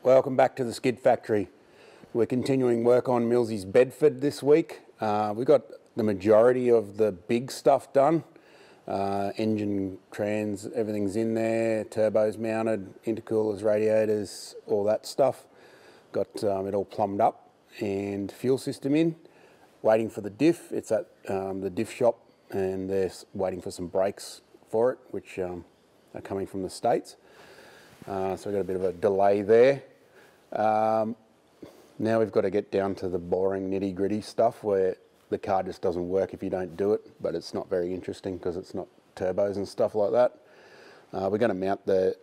Welcome back to the Skid Factory. We're continuing work on Millsy's Bedford this week. We got the majority of the big stuff done. Engine, trans, everything's in there, turbos mounted, intercoolers, radiators, all that stuff. Got it all plumbed up and fuel system in. Waiting for the diff. It's at the diff shop and they're waiting for some brakes for it, which are coming from the States. So we've got a bit of a delay there. Now we've got to get down to the boring nitty gritty stuff where the car just doesn't work if you don't do it, but it's not very interesting because it's not turbos and stuff like that. We're going to mount the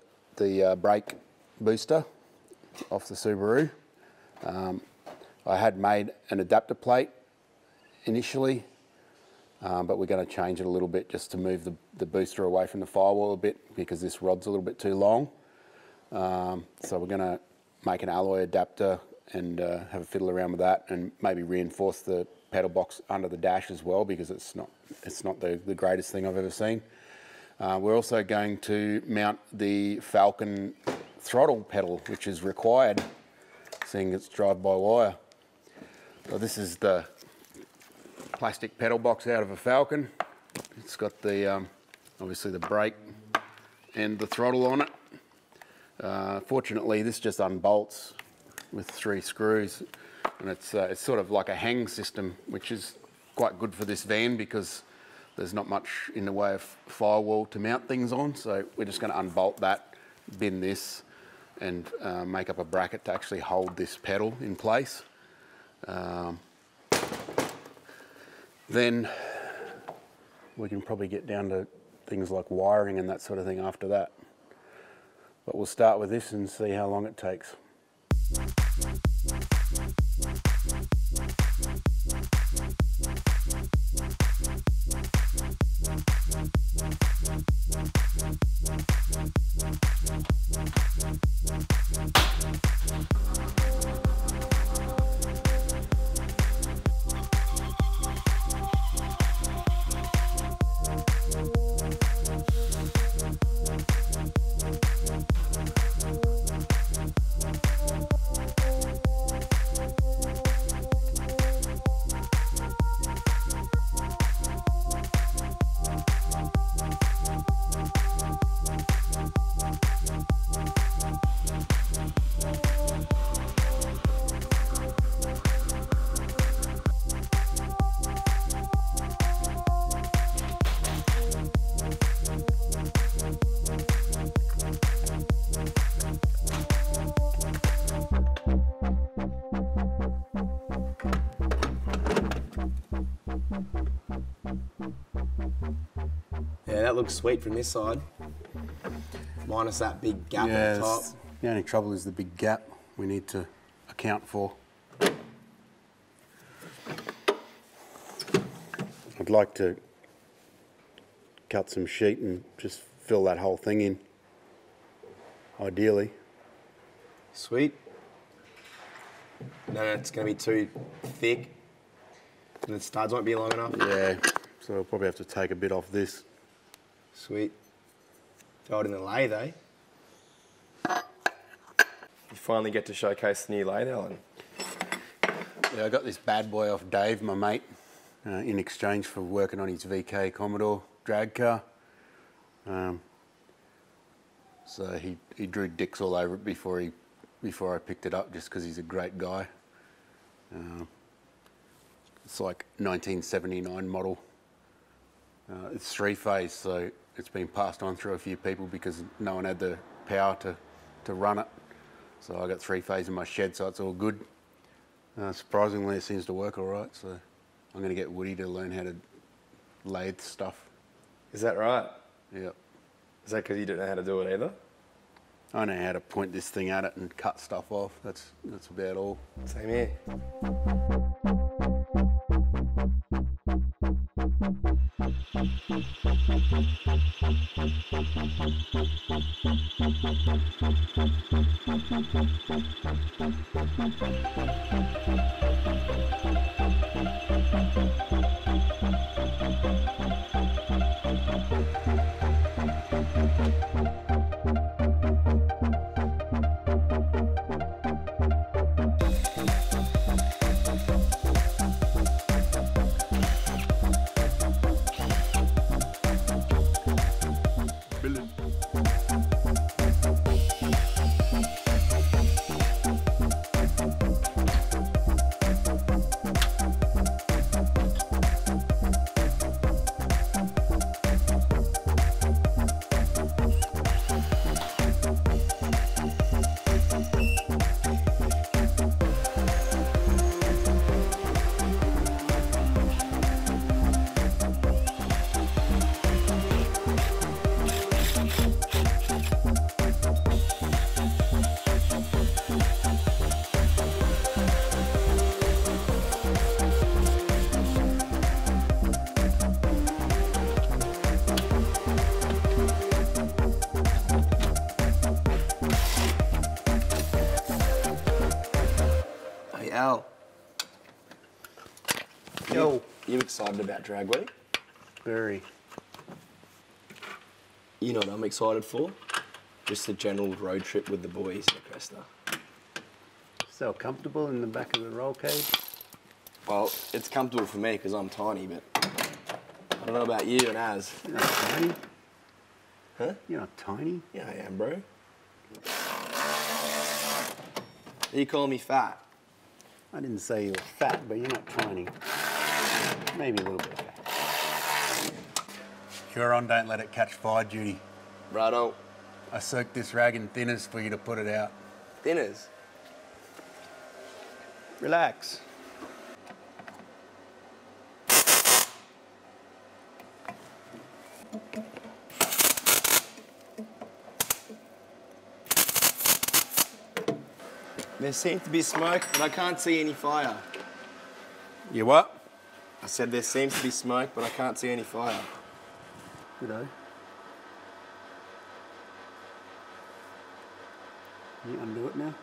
brake booster off the Subaru. I had made an adapter plate initially, but we're going to change it a little bit just to move the booster away from the firewall a bit because this rod's a little bit too long. So we're going to make an alloy adapter and have a fiddle around with that and maybe reinforce the pedal box under the dash as well because it's not the greatest thing I've ever seen. We're also going to mount the Falcon throttle pedal, which is required seeing it's drive-by-wire. So this is the plastic pedal box out of a Falcon. It's got the obviously the brake and the throttle on it. Fortunately, this just unbolts with 3 screws, and it's sort of like a hang system, which is quite good for this van because there's not much in the way of firewall to mount things on. So we're just going to unbolt that, bin this, and make up a bracket to actually hold this pedal in place. Then we can probably get down to things like wiring and that sort of thing after that. But we'll start with this and see how long it takes. Yeah, that looks sweet from this side. Minus that big gap on the top. The only trouble is the big gap we need to account for. I'd like to cut some sheet and just fill that whole thing in, ideally. Sweet. No, it's going to be too thick. The studs won't be long enough. Yeah, so I'll probably have to take a bit off this. Sweet. Throw it in the lathe, eh? You finally get to showcase the new lathe, Alan. Yeah, I got this bad boy off Dave, my mate, in exchange for working on his VK Commodore drag car. So he drew dicks all over it before I picked it up, just because he's a great guy. It's like 1979 model. It's 3-phase, so it's been passed on through a few people because no one had the power to run it. So I got 3-phase in my shed, so it's all good. Surprisingly, it seems to work all right, so I'm going to get Woody to learn how to lathe stuff. Is that right? Yep. Is that because you don't know how to do it either? I know how to point this thing at it and cut stuff off. That's about all. Same here. billet. Al, Yo. you excited about Drag Week? Very. You know what I'm excited for? Just a general road trip with the boys in the Cresta. So comfortable in the back of the roll cage. Well, it's comfortable for me because I'm tiny, but I don't know about you and Az. You're not tiny. Huh? You're not tiny. Yeah, I am, bro. You calling me fat? I didn't say you were fat, but you're not tiny. Maybe a little bit fat. Huron, don't let it catch fire, Judy. Righto. I soaked this rag in thinners for you to put it out. Thinners? Relax. There seems to be smoke, but I can't see any fire. You what? I said there seems to be smoke, but I can't see any fire. Good day. You undo it now?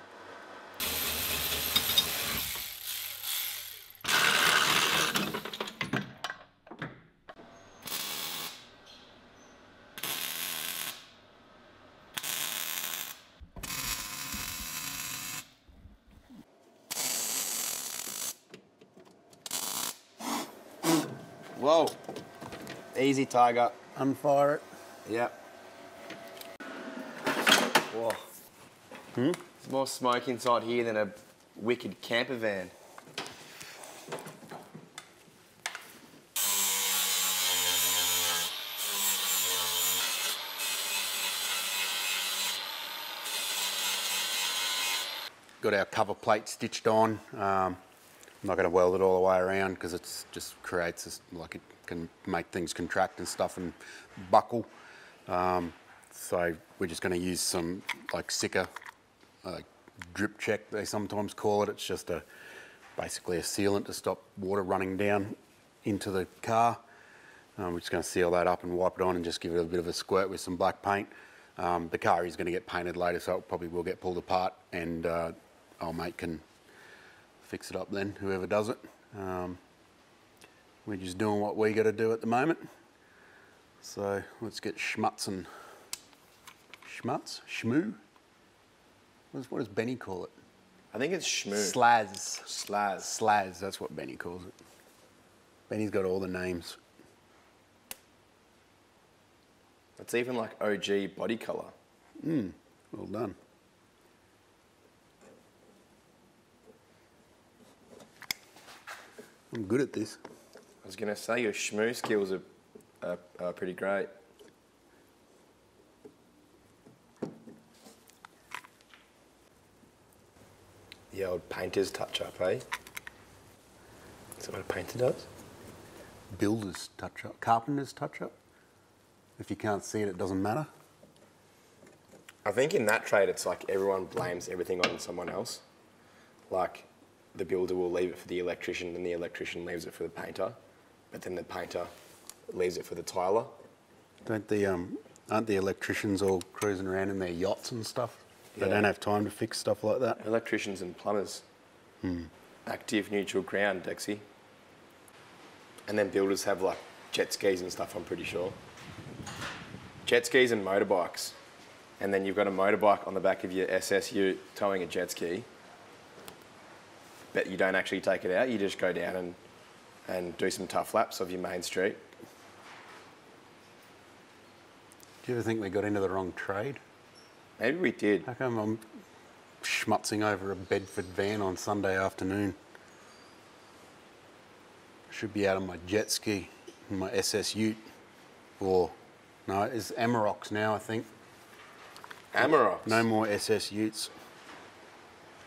Whoa. Easy, Tiger. Unfire it. Yep. Whoa. There's more smoke inside here than a wicked camper van. Got our cover plate stitched on. I'm not going to weld it all the way around because it just creates this, like it can make things contract and stuff and buckle. So we're just going to use some like Sika drip check, they sometimes call it. It's just basically a sealant to stop water running down into the car. We're just going to seal that up and wipe it on and just give it a bit of a squirt with some black paint. The car is going to get painted later, so it probably will get pulled apart, and old mate can fix it up then, whoever does it. We're just doing what we got to do at the moment. So let's get schmutzing. Schmutz? Schmoo? What does Benny call it? I think it's schmoo. Slaz. Slaz. Slaz, that's what Benny calls it. Benny's got all the names. It's even like OG body colour. Well done. I'm good at this. I was going to say your schmoo skills are pretty great. The old painter's touch-up, eh? Is that what a painter does? Builder's touch-up. Carpenter's touch-up. If you can't see it, it doesn't matter. I think in that trade, it's like everyone blames everything on someone else. Like, the builder will leave it for the electrician, and the electrician leaves it for the painter, but then the painter leaves it for the tiler. Aren't the electricians all cruising around in their yachts and stuff? They Yeah. don't have time to fix stuff like that. Electricians and plumbers. Active neutral ground, Dexy. And then builders have like jet skis and stuff, I'm pretty sure. Jet skis and motorbikes. And then you've got a motorbike on the back of your SSU towing a jet ski. But you don't actually take it out, you just go down and do some tough laps of your main street. Do you ever think we got into the wrong trade? Maybe we did. How come I'm schmutzing over a Bedford van on Sunday afternoon? Should be out on my jet ski in my SS Ute. Or, no, it's Amaroks now, I think. Amaroks? No more SS Utes.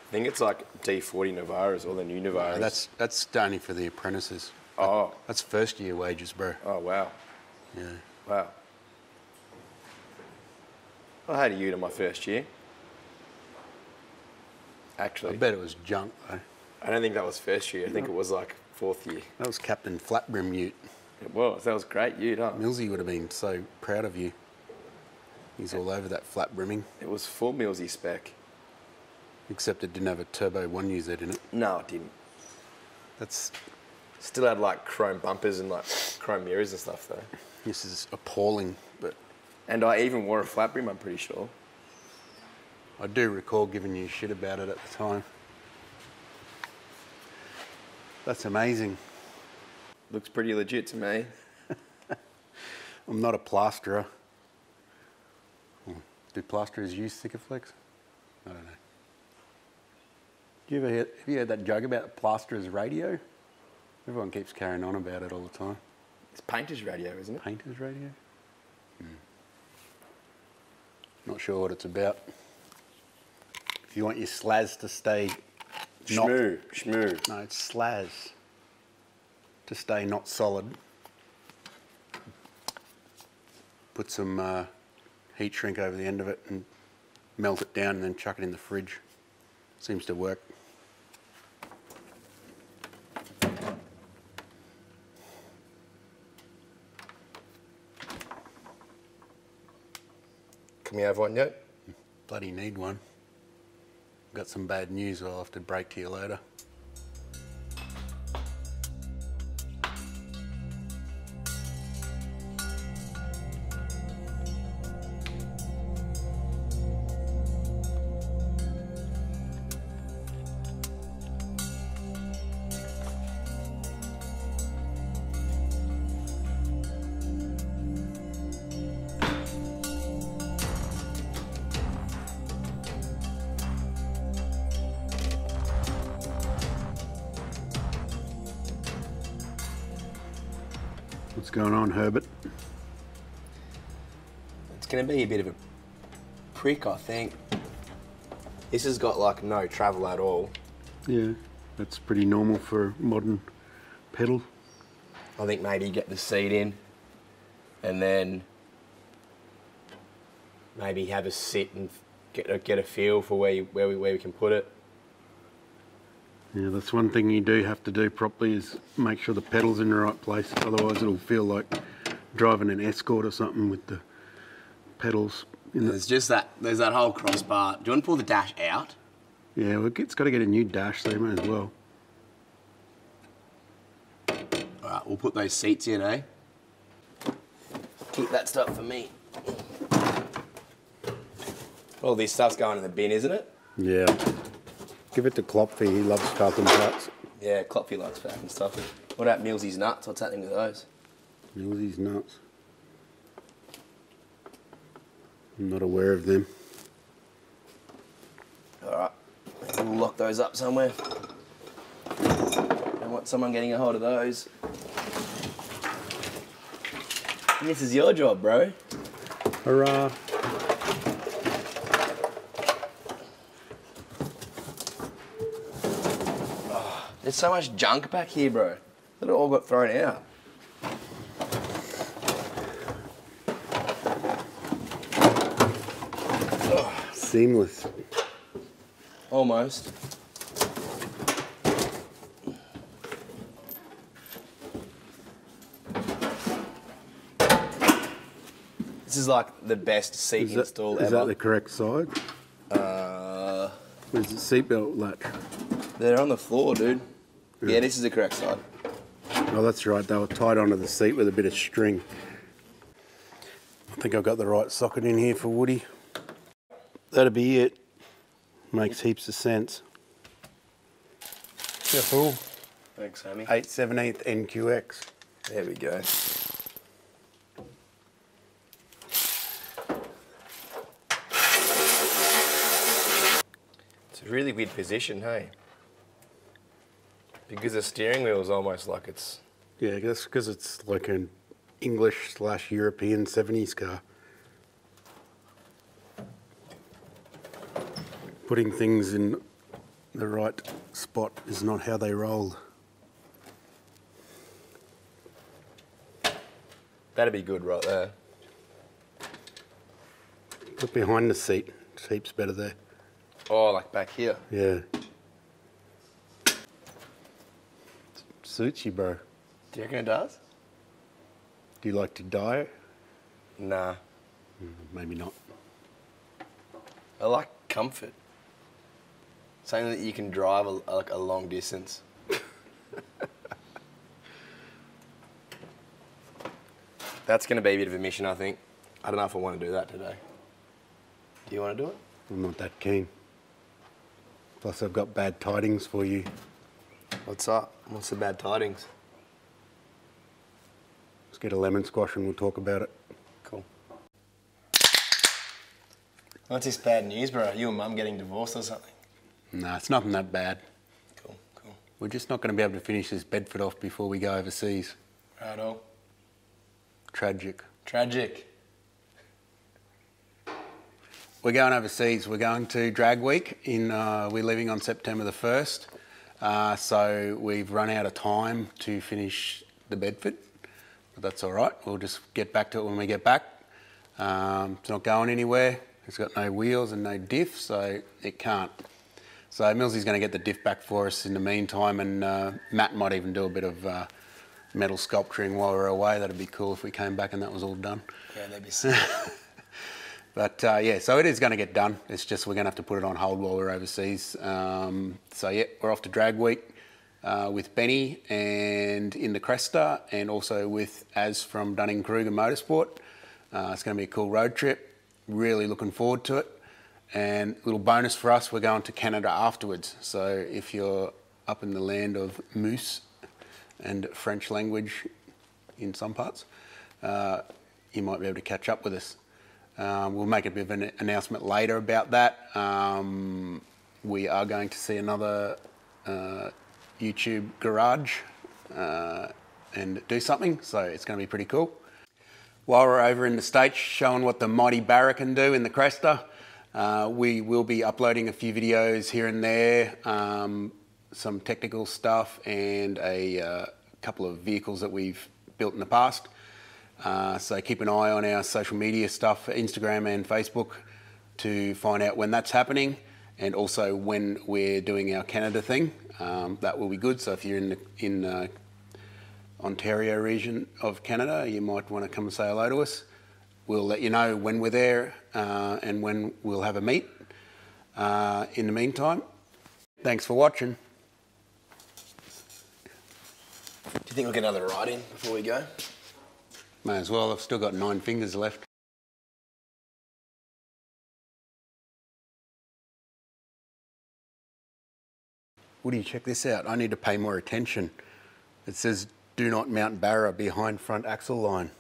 I think it's like D40 Navaras or the new Navaras. No, that's only for the apprentices. Oh. That's first year wages, bro. Oh, wow. Yeah. Wow. I had a ute in my first year. Actually. I bet it was junk, though. I don't think that was first year. I think it was like fourth year. That was Captain Flatbrim Ute. It was. That was great ute, huh? Millsy would have been so proud of you. He's all over that flat brimming. It was full Millsy spec. Except it didn't have a turbo 1UZ in it. No, it didn't. That's... Still had like chrome bumpers and like chrome mirrors and stuff though. This is appalling, but... And I even wore a flat brim, I'm pretty sure. I do recall giving you shit about it at the time. That's amazing. Looks pretty legit to me. I'm not a plasterer. Do plasterers use Sikaflex? I don't know. Have you heard that joke about the plasterer's radio? Everyone keeps carrying on about it all the time. It's painter's radio, isn't it? Painter's radio? Not sure what it's about. If you want your slaz to stay Shmoo. No, it's slaz. To stay not solid. Put some heat shrink over the end of it and melt it down and then chuck it in the fridge. Seems to work. Can we have one yet? Bloody need one. Got some bad news, I'll have to break to you later. What's going on, Herbert? It's going to be a bit of a prick, I think. This has got like no travel at all. Yeah, that's pretty normal for a modern pedal. I think maybe get the seat in and then maybe have a sit and get a feel for where we can put it. Yeah, that's one thing you do have to do properly is make sure the pedal's in the right place. Otherwise it'll feel like driving an Escort or something with the pedals in There's that whole crossbar. Do you want to pull the dash out? Yeah, well, it's got to get a new dash, so you may as well. All right, we'll put those seats in, eh? Keep that stuff for me. All this stuff's going in the bin, isn't it? Yeah. Give it to Klopfy, he loves custom parts. Yeah, Klopfy likes packing stuff. What about Millsy's nuts? What's happening with those? Millsy's nuts. I'm not aware of them. All right, we'll lock those up somewhere. Don't want someone getting a hold of those. This is your job, bro. Hurrah. There's so much junk back here, bro. That all got thrown out. Seamless. Almost. This is like the best seat install ever. Is that the correct side? Where's the seatbelt latch? They're on the floor, dude. Yeah, this is the correct side. Oh, that's right. They were tied onto the seat with a bit of string. I think I've got the right socket in here for Woody. That'll be it. Makes heaps of sense. Yeah, fool. Thanks, Sammy. 8/17 NQX. There we go. Really weird position, hey? Because the steering wheel is almost like it's... Yeah, that's because it's like an English/European 70s car. Putting things in the right spot is not how they roll. That'd be good right there. Look behind the seat. It's heaps better there. Oh, like back here. Yeah. Suits you, bro. Do you reckon it does? Do you like to dye? Nah. Maybe not. I like comfort. Something that you can drive like a long distance. That's going to be a bit of a mission, I think. I don't know if I want to do that today. Do you want to do it? I'm not that keen. Plus, I've got bad tidings for you. What's up? What's the bad tidings? Let's get a lemon squash and we'll talk about it. Cool. What's this bad news, bro? You and Mum getting divorced or something? Nah, it's nothing that bad. Cool, cool. We're just not going to be able to finish this Bedford off before we go overseas. Righto. Tragic. Tragic. We're going overseas. We're going to Drag Week. We're leaving on September the 1st. So we've run out of time to finish the Bedford. But that's all right. We'll just get back to it when we get back. It's not going anywhere. It's got no wheels and no diff, so it can't. So Millsy's going to get the diff back for us in the meantime, and Matt might even do a bit of metal sculpturing while we're away. That'd be cool if we came back and that was all done. Yeah, that'd be sick. But yeah, so it is going to get done. It's just we're going to have to put it on hold while we're overseas. So yeah, we're off to Drag Week with Benny and in the Cresta, and also with Az from Dunning-Kruger Motorsport. It's going to be a cool road trip. Really looking forward to it. And a little bonus for us, we're going to Canada afterwards. So if you're up in the land of moose and French language in some parts, you might be able to catch up with us. We'll make a bit of an announcement later about that. We are going to see another YouTube garage and do something, so it's going to be pretty cool. While we're over in the States showing what the mighty Barra can do in the Cresta, we will be uploading a few videos here and there, some technical stuff and a couple of vehicles that we've built in the past. So keep an eye on our social media stuff, Instagram and Facebook, to find out when that's happening, and also when we're doing our Canada thing. That will be good. So if you're in the Ontario region of Canada, you might want to come and say hello to us. We'll let you know when we're there and when we'll have a meet. In the meantime, thanks for watching. Do you think we'll get another ride in before we go? May as well. I've still got 9 fingers left. Woody, check this out. I need to pay more attention. It says, do not mount Barra behind front axle line.